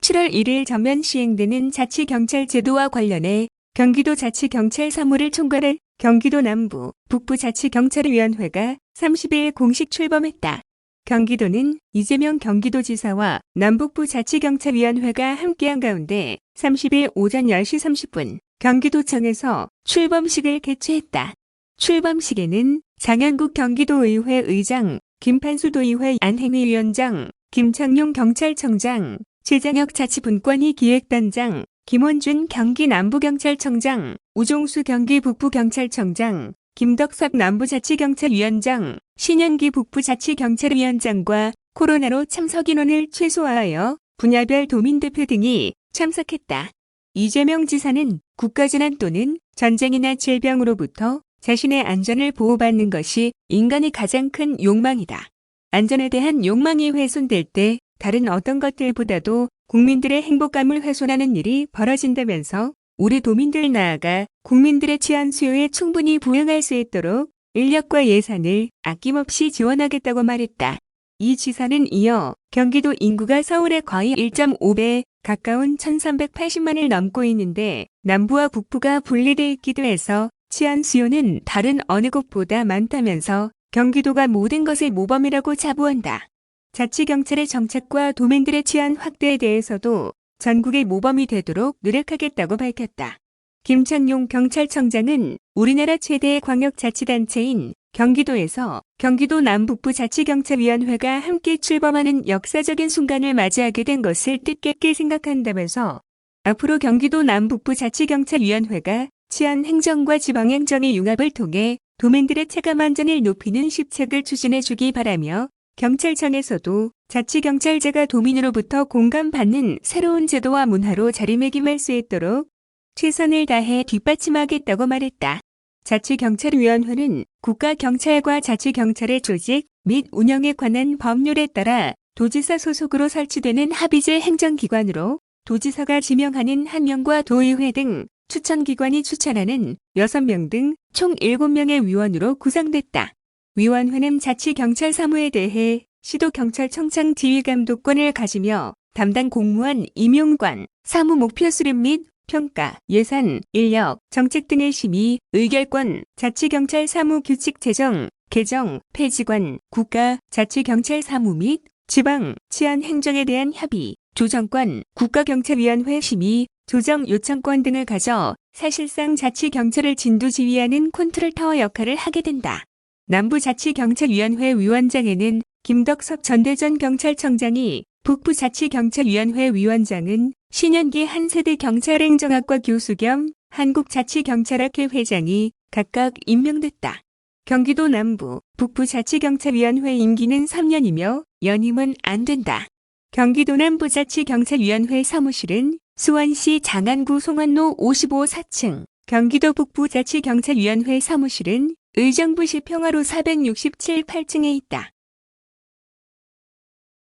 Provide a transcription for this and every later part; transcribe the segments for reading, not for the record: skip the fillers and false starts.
7월 1일 전면 시행되는 자치경찰 제도와 관련해 경기도 자치경찰 3호를 총괄할 경기도 남부, 북부 자치경찰위원회가 30일 공식 출범했다. 경기도는 이재명 경기도지사와 남북부 자치경찰위원회가 함께한 가운데 30일 오전 10시 30분 경기도청에서 출범식을 개최했다. 출범식에는 장현국 경기도의회 의장, 김판수 도의회 안행위위원장, 김창룡 경찰청장, 최장혁 자치분권위 기획단장, 김원준 경기 남부경찰청장, 우종수 경기 북부경찰청장, 김덕섭 남부자치경찰위원장, 신현기 북부자치경찰위원장과 코로나로 참석 인원을 최소화하여 분야별 도민대표 등이 참석했다. 이재명 지사는 국가재난 또는 전쟁이나 질병으로부터 자신의 안전을 보호받는 것이 인간의 가장 큰 욕망이다. 안전에 대한 욕망이 훼손될 때 다른 어떤 것들보다도 국민들의 행복감을 훼손하는 일이 벌어진다면서 우리 도민들 나아가 국민들의 치안 수요에 충분히 부응할 수 있도록 인력과 예산을 아낌없이 지원하겠다고 말했다. 이 지사는 이어 경기도 인구가 서울의 거의 1.5배 가까운 1380만을 넘고 있는데 남부와 북부가 분리되어 있기도 해서 치안 수요는 다른 어느 곳보다 많다면서 경기도가 모든 것의 모범이라고 자부한다. 자치경찰의 정책과 도민들의 치안 확대에 대해서도 전국의 모범이 되도록 노력하겠다고 밝혔다. 김창룡 경찰청장은 우리나라 최대의 광역자치단체인 경기도에서 경기도 남북부 자치경찰위원회가 함께 출범하는 역사적인 순간을 맞이하게 된 것을 뜻깊게 생각한다면서 앞으로 경기도 남북부 자치경찰위원회가 치안 행정과 지방행정의 융합을 통해 도민들의 체감 안전을 높이는 시책을 추진해주기 바라며 경찰청에서도 자치경찰제가 도민으로부터 공감받는 새로운 제도와 문화로 자리매김할 수 있도록 최선을 다해 뒷받침하겠다고 말했다. 자치경찰위원회는 국가경찰과 자치경찰의 조직 및 운영에 관한 법률에 따라 도지사 소속으로 설치되는 합의제 행정기관으로 도지사가 지명하는 1명과 도의회 등 추천기관이 추천하는 6명 등 총 7명의 위원으로 구성됐다. 위원회는 자치경찰 사무에 대해 시도경찰청장 지휘감독권을 가지며 담당 공무원 임용관, 사무 목표 수립 및 평가, 예산, 인력, 정책 등의 심의, 의결권, 자치경찰 사무 규칙 제정, 개정, 폐지관, 국가, 자치경찰 사무 및 지방, 치안 행정에 대한 협의, 조정권, 국가경찰위원회 심의, 조정 요청권 등을 가져 사실상 자치경찰을 진두지휘하는 컨트롤타워 역할을 하게 된다. 남부자치경찰위원회 위원장에는 김덕섭 전대전 경찰청장이, 북부자치경찰위원회 위원장은 신현기 한세대 경찰행정학과 교수 겸 한국자치경찰학회 회장이 각각 임명됐다. 경기도 남부, 북부자치경찰위원회 임기는 3년이며 연임은 안 된다. 경기도 남부자치경찰위원회 사무실은 수원시 장안구 송환로 55 4층, 경기도 북부자치경찰위원회 사무실은 의정부시 평화로 467 8층에 있다.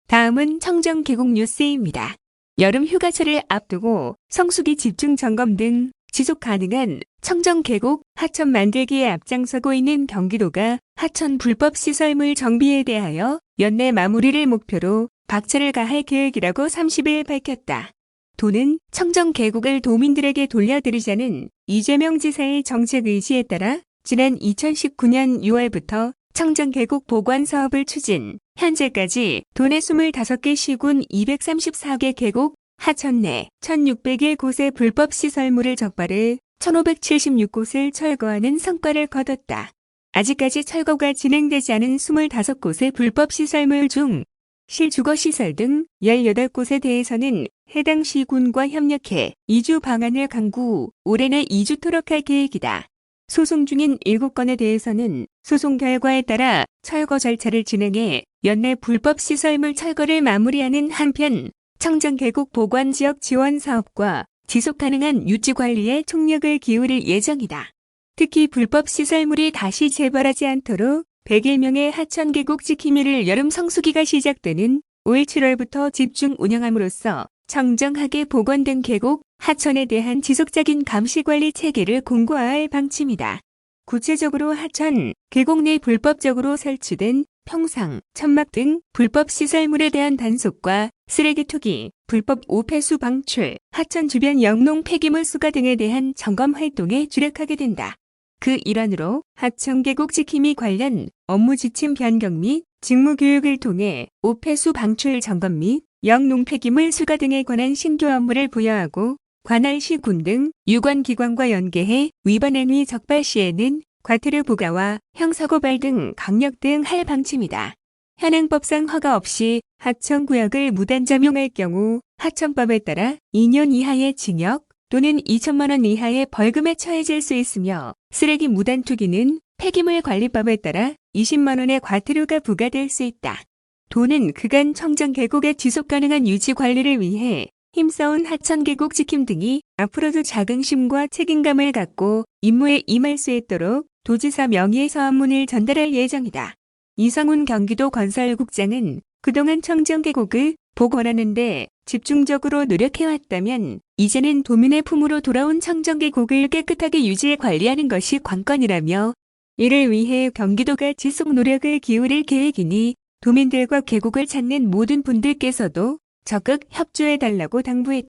다음은 청정 계곡 뉴스입니다. 여름 휴가철을 앞두고 성수기 집중 점검 등 지속 가능한 청정 계곡 하천 만들기에 앞장서고 있는 경기도가 하천 불법 시설물 정비에 대하여 연내 마무리를 목표로 박차를 가할 계획이라고 30일 밝혔다. 도는 청정 계곡을 도민들에게 돌려드리자는 이재명 지사의 정책 의지에 따라 지난 2019년 6월부터 청정 계곡 보관 사업을 추진, 현재까지 도내 25개 시군 234개 계곡, 하천 내 1,600여 곳의 불법 시설물을 적발해 1,576곳을 철거하는 성과를 거뒀다. 아직까지 철거가 진행되지 않은 25곳의 불법 시설물 중 실주거시설 등 18곳에 대해서는 해당 시군과 협력해 이주 방안을 강구 후 올해 내 이주토록 할 계획이다. 소송 중인 7건에 대해서는 소송 결과에 따라 철거 절차를 진행해 연내 불법 시설물 철거를 마무리하는 한편 청정 계곡 보관 지역 지원 사업과 지속 가능한 유지 관리에 총력을 기울일 예정이다. 특히 불법 시설물이 다시 재발하지 않도록 101명의 하천 계곡 지킴이를 여름 성수기가 시작되는 올 7월부터 집중 운영함으로써 청정하게 복원된 계곡, 하천에 대한 지속적인 감시관리 체계를 공고화할 방침이다. 구체적으로 하천, 계곡 내 불법적으로 설치된 평상, 천막 등 불법 시설물에 대한 단속과 쓰레기 투기, 불법 오폐수 방출, 하천 주변 영농 폐기물 수거 등에 대한 점검 활동에 주력하게 된다. 그 일환으로 하천 계곡 지킴이 관련 업무 지침 변경 및 직무 교육을 통해 오폐수 방출 점검 및 영농 폐기물 수거 등에 관한 신규 업무를 부여하고 관할시 군 등 유관기관과 연계해 위반 행위 적발 시에는 과태료 부과와 형사고발 등 강력 대응할 방침이다. 현행법상 허가 없이 하천구역을 무단 점용할 경우 하천법에 따라 2년 이하의 징역 또는 2천만 원 이하의 벌금에 처해질 수 있으며 쓰레기 무단 투기는 폐기물관리법에 따라 20만 원의 과태료가 부과될 수 있다. 도는 그간 청정 계곡의 지속 가능한 유지 관리를 위해 힘써온 하천 계곡 지킴 등이 앞으로도 자긍심과 책임감을 갖고 임무에 임할 수 있도록 도지사 명의의 서한문을 전달할 예정이다. 이성훈 경기도 건설국장은 그동안 청정 계곡을 복원하는 데 집중적으로 노력해왔다면 이제는 도민의 품으로 돌아온 청정 계곡을 깨끗하게 유지해 관리하는 것이 관건이라며 이를 위해 경기도가 지속 노력을 기울일 계획이니 도민들과 계곡을 찾는 모든 분들께서도 적극 협조해달라고 당부했다.